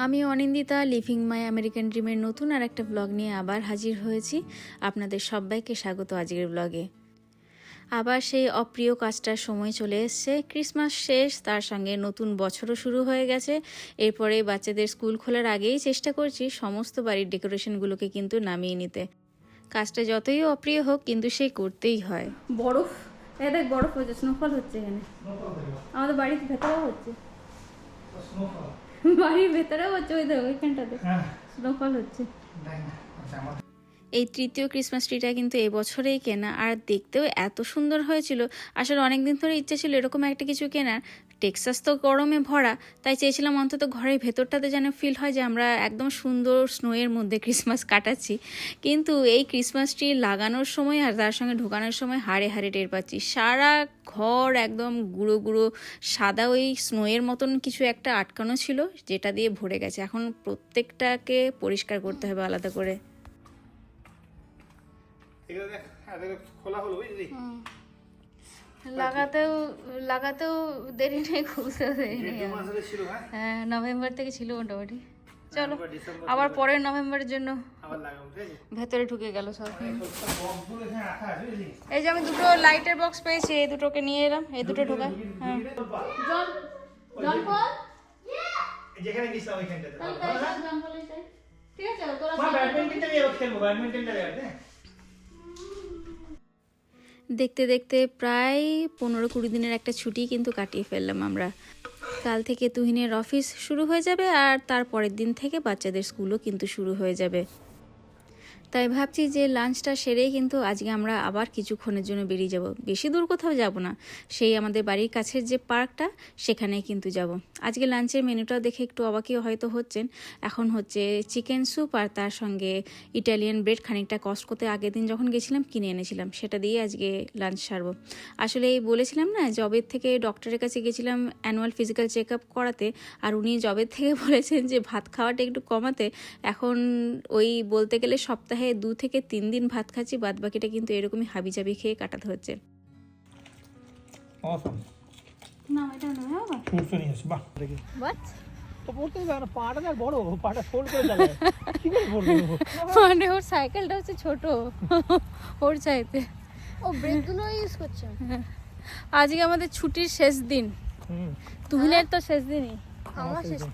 আমি Anindita leaving my American ড্রিমের নতুন আর একটা ব্লগ নিয়ে আবার হাজির হয়েছি। আপনাদের সবাইকে স্বাগত আজকের ব্লগে। আবার সেই অপ্রিয় কাজটার সময় চলে এসছে। ক্রিসমাস শেষ, তার সঙ্গে নতুন বছরও শুরু হয়ে গেছে। এরপরে বাচ্চাদের স্কুল খোলার আগেই চেষ্টা করছি সমস্ত বাড়ির ডেকোরেশনগুলোকে কিন্তু নামিয়ে নিতে। কাজটা যতই অপ্রিয় হোক কিন্তু সেই করতেই হয়। বরফ, দেখ বরফ হচ্ছে, স্নোফল হচ্ছে এখানে। আমাদের বাড়ির ভেতরেও হচ্ছে, বাড়ির ভেতরেও হচ্ছে, ওই দেখো ওইখানটাতে স্নোফল হচ্ছে। এই তৃতীয় ক্রিসমাস ট্রিটা কিন্তু এবছরেই কেনা, আর দেখতেও এত সুন্দর হয়েছিল। আসলে অনেকদিন ধরে ইচ্ছে ছিল এরকম একটা কিছু কেনার। টেক্সাস তো গরমে ভরা, তাই চেয়েছিলাম অন্তত ঘরের ভেতরটাতে যেন ফিল হয় যে আমরা একদম সুন্দর স্নোয়ের মধ্যে ক্রিসমাস কাটাচ্ছি। কিন্তু এই ক্রিসমাস ট্রি লাগানোর সময় আর তার সঙ্গে ঢোকানোর সময় হাড়ে হাড়ে টের পাচ্ছি সারা ঘর একদম গুঁড়ো গুঁড়ো সাদা ওই স্নোয়ের মতন কিছু একটা আটকানো ছিল, যেটা দিয়ে ভরে গেছে। এখন প্রত্যেকটাকে পরিষ্কার করতে হবে আলাদা করে। লাগাতেও দেরি নেই, খুবই দেরি নেই। হ্যাঁ, নভেম্বর থেকে ছিল মোটামুটি। চলো আবার পরের নভেম্বরের জন্য ভেতরে ঢুকে গেল সব। এই যে আমি দুটো লাইটের বক্স পেয়েছি, এই দুটোকে নিয়ে এলাম, এই দুটো ঢোকা। হ্যাঁ, ঠিক আছে, দেখতে দেখতে প্রায় 15-20 দিনের একটা ছুটি কিন্তু কাটিয়ে ফেললাম আমরা। কাল থেকে তুহিনের অফিস শুরু হয়ে যাবে, আর তার পরের দিন থেকে বাচ্চাদের স্কুলও কিন্তু শুরু হয়ে যাবে। তাই ভাবছি যে লাঞ্চটা সেরেই কিন্তু আজকে আমরা আবার কিছুক্ষণের জন্য বেরিয়ে যাব। বেশি দূর কোথাও যাব না, সেই আমাদের বাড়ির কাছের যে পার্কটা সেখানেই কিন্তু যাব। আজকে লাঞ্চের মেনুটাও দেখে একটু অবাকই হয়তো হচ্ছেন। এখন হচ্ছে চিকেন স্যুপ আর তার সঙ্গে ইটালিয়ান ব্রেড। খানিকটা কস্টকোতে আগের দিন যখন গেছিলাম কিনে এনেছিলাম, সেটা দিয়ে আজকে লাঞ্চ সারবো। আসলে এই বলেছিলাম না, জবের থেকে ডক্টরের কাছে গেছিলাম অ্যানুয়াল ফিজিক্যাল চেক আপ করাতে, আর উনি জবের থেকে বলেছেন যে ভাত খাওয়াটা একটু কমাতে। এখন ওই বলতে গেলে সপ্তাহে 2 থেকে 3 দিন ভাত খাচ্ছি, বাদ বাকিটা কিন্তু এরকমই হাবিজাবি খেয়ে কাটাতে হচ্ছে। না এটা নয় বাবা, ফুলসো নিয়ে আসো। বাহ, দেখি বাট তো পড়তে যাবে না, পাটা না বড়, পাটা ফোল্ড করে যাবে, কি করে পড়বে? মানে ওর সাইকেলটা হচ্ছে ছোট, ওর চাইতে ও ব্রেকগুলো ইউজ করছে। আজকে আমাদের ছুটির শেষ দিন, তুহিনের তো শেষ দিনই।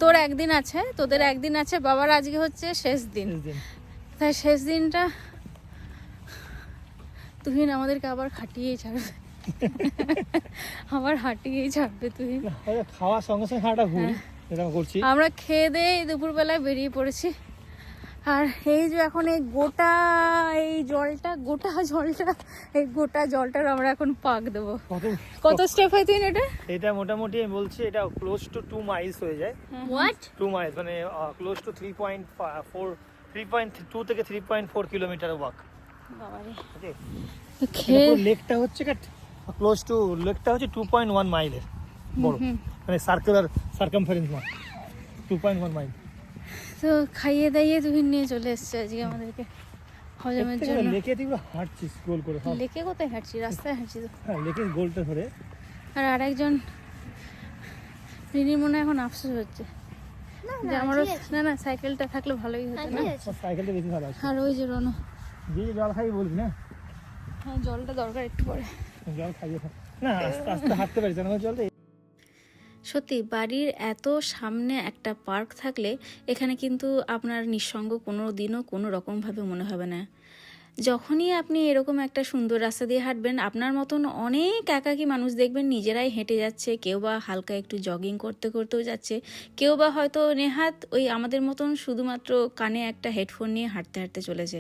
তোর একদিন আছে, তোদের একদিন আছে, বাবার আজকে হচ্ছে শেষ দিন। তাই শেষ দিনটা তুহিন আমাদেরকে আবার খাটিয়েই ছাড়বে, আবার হাঁটিয়েই ছাড়বে তুহিন। খাওয়ার সঙ্গে সঙ্গে হাঁটা ভুল, এটা করছি। আমরা খেয়ে দিয়ে দুপুরবেলায় বেরিয়ে পড়েছি, আর এই যে এখন এই গোটা জলটার আমরা এখন পাক দেবো। কত স্টেপ হয় তুই এটা মোটামুটি আমি বলছি এটা ক্লোজ টু 2 মাইলস হয়ে যায়। হোয়াট 2 মাইলস মানে ক্লোজ টু 3.2 থেকে 3.4 কিলোমিটার ওয়াক। বাবারে, ওকে লেকটা হচ্ছে ক্লোজ টু লেকটা হচ্ছে 2.1 মাইলের বড়, মানে সার্কামফারেন্স না, 2.1 মাইল। তো খাইয়ে দাইয়ে তুমি নিয়ে চলে এসছে আজকে আমাদেরকে হজমের জন্য। লেকে তুই হাঁটছিস গোল করে? লেকে কোথায় হাঁটছি, রাস্তায় হাঁটছি তো। হ্যাঁ, লেকের গোলটা ধরে। আর আরেকজন রিনির মনে এখন আফসোস হচ্ছে, না সাইকেলটা থাকলে ভালোই হতো না, সাইকেলটা বেশি ভালো আছে। আর ওই যে রনো জল খাই বলবি না? হ্যাঁ, জলটা দরকার একটু পরে, জল খাইয়ে না, আস্তে আস্তে হাঁটতে পারিস না জলটা। সত্যি বাড়ির এত সামনে একটা পার্ক থাকলে এখানে কিন্তু আপনার নিঃসঙ্গ কোনো দিনও কোনো রকমভাবে মনে হবে না। যখনই আপনি এরকম একটা সুন্দর রাস্তা দিয়ে হাঁটবেন, আপনার মতন অনেক একাকী মানুষ দেখবেন নিজেরাই হেঁটে যাচ্ছে, কেউ বা হালকা একটু জগিং করতে করতেও যাচ্ছে, কেউ বা হয়তো নেহাত ওই আমাদের মতন শুধুমাত্র কানে একটা হেডফোন নিয়ে হাঁটতে হাঁটতে চলেছে।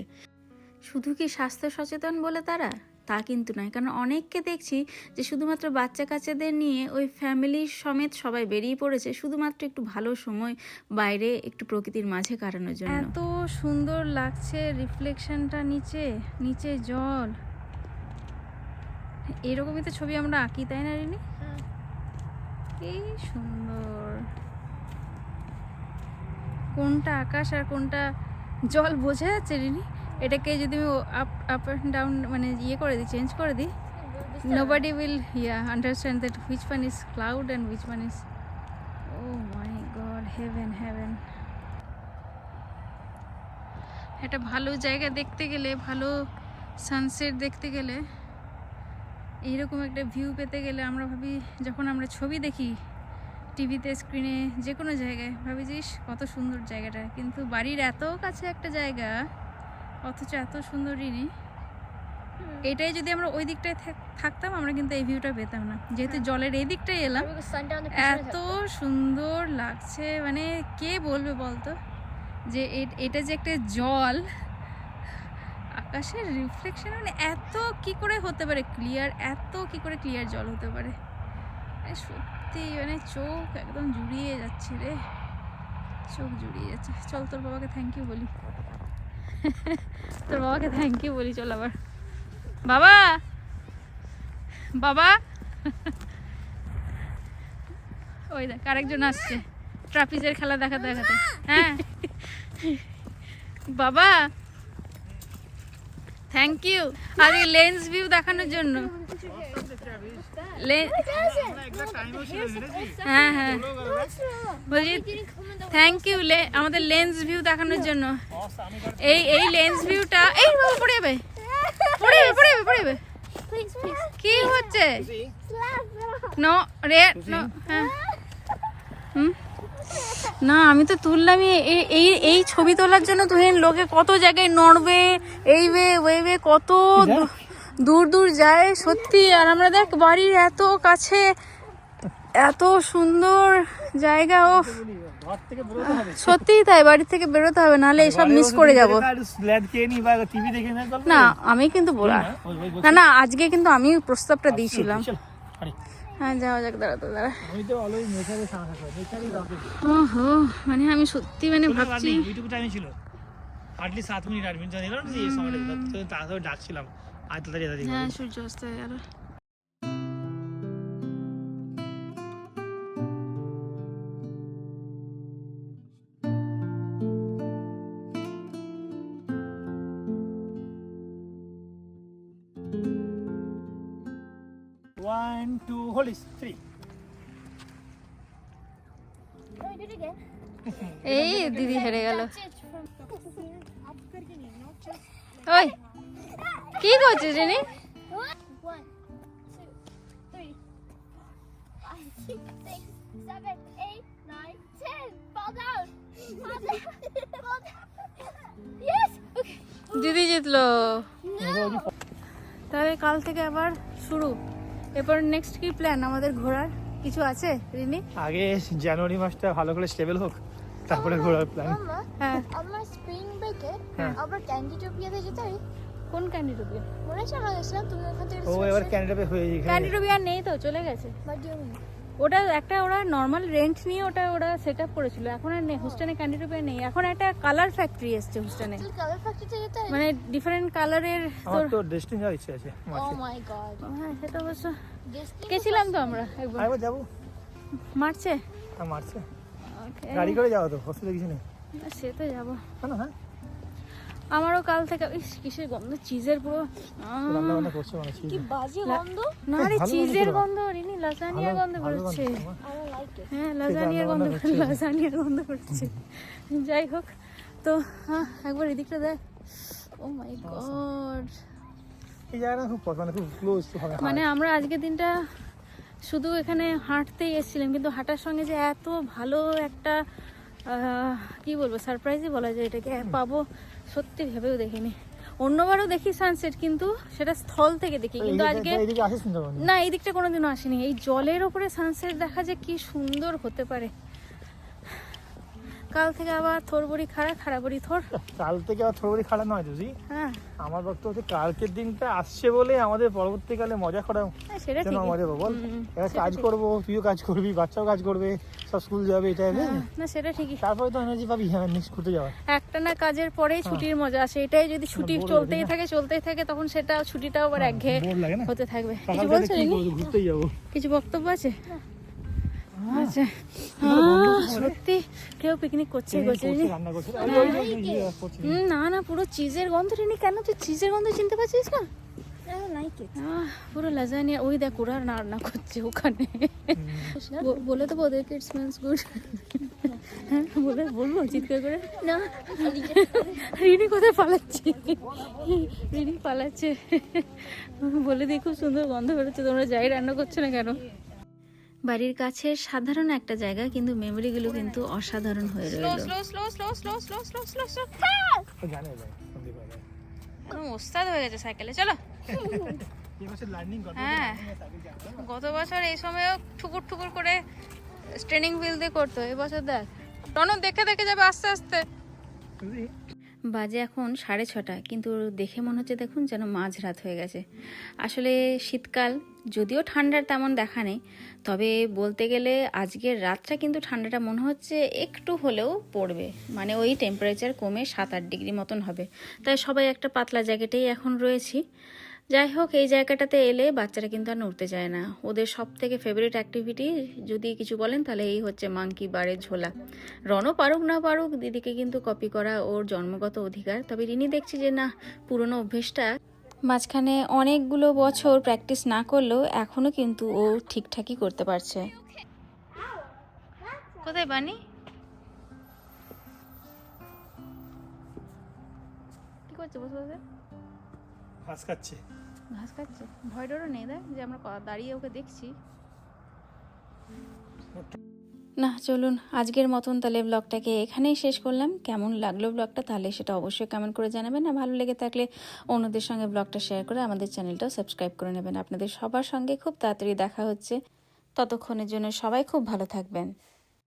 শুধু কি স্বাস্থ্য সচেতন বলে তারা? তা কিন্তু নয়, কারণ অনেককে দেখছি যে শুধুমাত্র বাচ্চা কাচ্চাদের নিয়ে ওই ফ্যামিলির সমেত সবাই বেরিয়ে পড়েছে শুধুমাত্র একটু ভালো সময় বাইরে একটু প্রকৃতির মাঝে কাটানোর জন্য। এত সুন্দর লাগছে রিফ্লেকশনটা, নিচে জল, এরকমই তো ছবি আমরা আঁকি, তাই না রিনি? কি সুন্দর, কোনটা আকাশ আর কোনটা জল বোঝা যাচ্ছে রিনি? এটাকে যদি আমি আপ অ্যান্ড ডাউন মানে করে দিই, চেঞ্জ করে দিই, nobody will understand that which one is cloud and which one is, oh my god, heaven. একটা ভালো জায়গা দেখতে গেলে, ভালো সানসেট দেখতে গেলে, এইরকম একটা ভিউ পেতে গেলে আমরা ভাবি, যখন আমরা ছবি দেখি টিভিতে, স্ক্রিনে, যে কোনো জায়গায়, ভাবি যে ইস, কত সুন্দর জায়গাটা, কিন্তু বাড়ির এত কাছে একটা জায়গা অথচ এত সুন্দর রিনি। এটাই যদি আমরা ওই দিকটায় থাকতাম, আমরা কিন্তু এই ভিউটা পেতাম না। যেহেতু জলের এই দিকটায় এলাম, এত সুন্দর লাগছে, মানে কে বলবে বলতো যে এটা যে একটা জল, আকাশের রিফ্লেকশন, মানে এত কি করে হতে পারে ক্লিয়ার, এত কি করে ক্লিয়ার জল হতে পারে, মানে সত্যি মানে চোখ একদম জুড়িয়ে যাচ্ছে রে, চোখ জুড়িয়ে যাচ্ছে। চল তোর বাবাকে থ্যাংক ইউ বলি, তোর বাবাকে থ্যাংক ইউ বলি, চল আবার। বাবা, বাবা, ওই দেখ আরেকজন আসছে ট্রাপিজের খেলা দেখাতে দেখাতে। হ্যাঁ বাবা, থ্যাংক ইউ আজকে লেন্স ভিউ দেখানোর জন্য। হ্যাঁ হ্যাঁ বলছি থ্যাংক ইউ আমাদের লেন্স ভিউ দেখানোর জন্য। এই লেন্স ভিউটা, এই বাবা পড়ে যাবে, পড়ে যাবে, পড়ে যাবে, পড়ে যাবে। কি হচ্ছে? নো রে, নো। হ্যাঁ না, আমি তো তুললামই। এই ছবি তোলার জন্য তুহিন লোকে কত জায়গায় নড়বে, এই ওয়ে কত দূর দূর যায় সত্যি। আর আমরা দেখ বাড়ির এত কাছে, এত সুন্দর জায়গা। ও সত্যিই তাই, বাড়ি থেকে বেরোতে হবে, নাহলে এসব মিস করে যাব। না আমি কিন্তু বলা না না, আজকে কিন্তু আমি প্রস্তাবটা দিয়েছিলাম। হ্যাঁ যাওয়া যাক, দাঁড়াতে দাঁড়া। ওহো, মানে আমি সত্যি মানে ভাবছি এইটুকু টাইম ছিল, হার্ডলি 7 মিনিট 8 মিনিট নিলাম যে এই সময়টা তাড়াতাড়ি ডাকছিলাম, আজ তাড়াতাড়ি। হ্যাঁ সূর্য অস্ত হয়ে গেল। One, two, hold it, 3. এই দিদি হেরে গেল। ওই কি করছিস Rini? 1, 2, 3, 5, 6, 7, 8, 9, 10. Fall down. Fall down. Fall down. Yes. Okay. দিদি জিতলো। তাহলে কাল থেকে আবার শুরু। এরপর নেক্সট কি প্ল্যান আমাদের ঘোরার কিছু আছে রিনি? আগে জানুয়ারি মাসটা ভালো করে স্টেবল হোক, তারপরে ঘোরার প্ল্যান। Mama, হ্যাঁ আমরা স্প্রিং ব্রেকে আবার ক্যান্ডিটোপিয়াতে যেতে পারি। কোন ক্যান্ডিটোপিয়া? মনে আছে আমরা গেছিলাম, তুমি ওখান থেকে ও এবার ক্যানাডা হয়ে গেছে। ক্যান্ডিটোপিয়া নেই তো, চলে গেছে। What do you mean? ওটা একটা ওরা নর্মাল রেন্ট নিয়ে ওরা সেট আপ করেছিল, এখন আর নেই। হোস্টেনে ক্যান্ডিটোপিয়া নেই, এখন একটা কালার ফ্যাক্টরি এসছে হোস্টেনে, তুই কালার ফ্যাক্টরিতে যেতে পারি? মানে ডিফারেন্ট কালারের। আমার তো ডেস্টিনি যাওয়ার ইচ্ছে আছে ও মার্চে। মাই গড। হ্যাঁ সেটা অবশ্য Destiny গেছিলাম তো আমরা একবার আরেকবার যাবো। মার্চে। হ্যাঁ মার্চে ওকে, গাড়ি করে যাওয়া তো, অসুবিধা কিছু নেই। সে তো যাবো। হ্যাঁ হ্যাঁ, আমারও কাল থেকে ইস কিসের গন্ধ, চিজের পুরো রান্না বান্না করছে মনে হচ্ছে। কি বাজে গন্ধ। না রে, ভালো চিজের গন্ধ। গন্ধ রিনি, লাজানিয়ার গন্ধ বেরোচ্ছে। I don't like it. হ্যাঁ লাজানিয়ার গন্ধ, রান্না হচ্ছে। লাজানিয়ার গন্ধ বেরোচ্ছে। যাই হোক, তো হ্যাঁ একবার এদিকটা দেখ। ও মাই গড, এই জায়গাটা খুব মানে খুব ক্লোজ টু হবে। মানে আমরা আজকের দিনটা শুধু এখানে হাঁটতেই এসেছিলাম, কিন্তু হাঁটার সঙ্গে যে এত ভালো একটা কি বলবো সারপ্রাইজই বলা যায় এটাকে পাবো, সত্যি ভেবেও দেখিনি। অন্যবারও দেখি সানসেট, কিন্তু সেটা স্থল থেকে দেখি, কিন্তু আজকে এইদিকে আসিস না তখন? না, এই দিকটা কোনোদিনও আসেনি। এই জলের ওপরে সানসেট দেখা যে কি সুন্দর হতে পারে। কাল থেকে আবার থোরবড়ি খাড়াবড়ি থোর। কাল থেকে আবার থোড়ি খাড়া নয় বুঝি। হ্যাঁ আমার বক্তব্য হচ্ছে কালকের দিনটা আসছে বলে আমাদের পরবর্তীকালে মজা করা সেটা যেন ঠিক। মজা পাবো। এবার কাজ করবো, তুইও কাজ করবি, বাচ্চাও কাজ করবে, সব স্কুল যাবে, এটা না সেটা ঠিকই। তারপরে তো এনার্জি পাবি হ্যাঁ নেক্সট ঘুরতে যাওয়ার। একটা না কাজের পরেই ছুটির মজা আসে, এটাই যদি ছুটি বড় চলতেই লাগে না? থাকে তখন সেটা ছুটিটাও আবার একঘেয়ে বোর লাগে না? হতে থাকবে। কিছু সকাল বলছো থেকে কি রিনি? করবো, ঘুরতেই যাবো। কিছু বক্তব্য আছে? আচ্ছা সত্যি কেউ পিকনিক করছে রিনি? রান্না করছে না না, পুরো চিজের গন্ধ রিনি। কেন তুই চিজের গন্ধ চিনতে পারছিস না? I don't like it. পুরো লাজানিয়া। ওই দেখ ওরা রান্না করছে ওখানে, বলে দেবো ওদেরকে ইট স্মেলস গুড। হ্যাঁ বলবো চিৎকার করে না। রিনি কোথায় পালাচ্ছে? রিনি পালাচ্ছে। বলে দিই খুব সুন্দর গন্ধ বেরোচ্ছে, তোমরা যাই রান্না করছো না কেন। বাড়ির কাছে সাধারণ একটা জায়গা, কিন্তু মেমোরিগুলো কিন্তু অসাধারণ হয়ে রইল। জানে ভাই সন্দীপ ভাই একদম ওস্তাদ হয়ে গেছে সাইকেলে। চলো। এই বছর লার্নিং করতে হ্যাঁ, গত বছর এই সময়ও ঠুকুর ঠুকুর করে ট্রেনিং হুইল দিয়ে করতো, এবছর দেখ রনক দেখে দেখে যাবে আস্তে আস্তে। বাজে এখন 6:30, কিন্তু দেখে মনে হচ্ছে দেখুন যেন মাঝরাত হয়ে গেছে। আসলে শীতকাল, যদিও ঠান্ডার তেমন দেখা নেই, তবে বলতে গেলে আজকের রাতটা কিন্তু ঠান্ডাটা মনে হচ্ছে একটু হলেও পড়বে, মানে ওই টেম্পারেচার কমে 7-8 ডিগ্রি মতন হবে। তাই সবাই একটা পাতলা জ্যাকেটেই এখন রয়েছি। যাই হোক, এই জায়গাটাতে এলে বাচ্চারা কিন্তু আর নড়তে চায় না। ওদের সব থেকে ফেভারিট অ্যাক্টিভিটি যদি কিছু বলেন তাহলে এই হচ্ছে মাংকি বারের ঝোলা। রনও পারুক না পারুক, দিদিকে কিন্তু কপি করা ওর জন্মগত অধিকার। তবে রিনি দেখছি যে না, পুরনো অভ্যেসটা মাঝখানে অনেকগুলো বছর প্র্যাকটিস না করলেও এখনও কিন্তু ও ঠিকঠাকই করতে পারছে। কোথায় বানি? কি করছে বসে বসে? ঘাস খাচ্ছে। ঘাস খাচ্ছে, ভয় ডরও নেই দেখ যে আমরা দাঁড়িয়ে ওকে দেখছি। না চলুন, আজকের মতন তাহলে ব্লগটাকে এখানেই শেষ করলাম। কেমন লাগলো ব্লগটা তাহলে সেটা অবশ্যই কমেন্ট করে জানাবেন। আর ভালো লেগে থাকলে অন্যদের সঙ্গে ব্লগটা শেয়ার করে আমাদের চ্যানেলটাও সাবস্ক্রাইব করে নেবেন। আপনাদের সবার সঙ্গে খুব তাড়াতাড়ি দেখা হচ্ছে। ততক্ষণের জন্য সবাই খুব ভালো থাকবেন।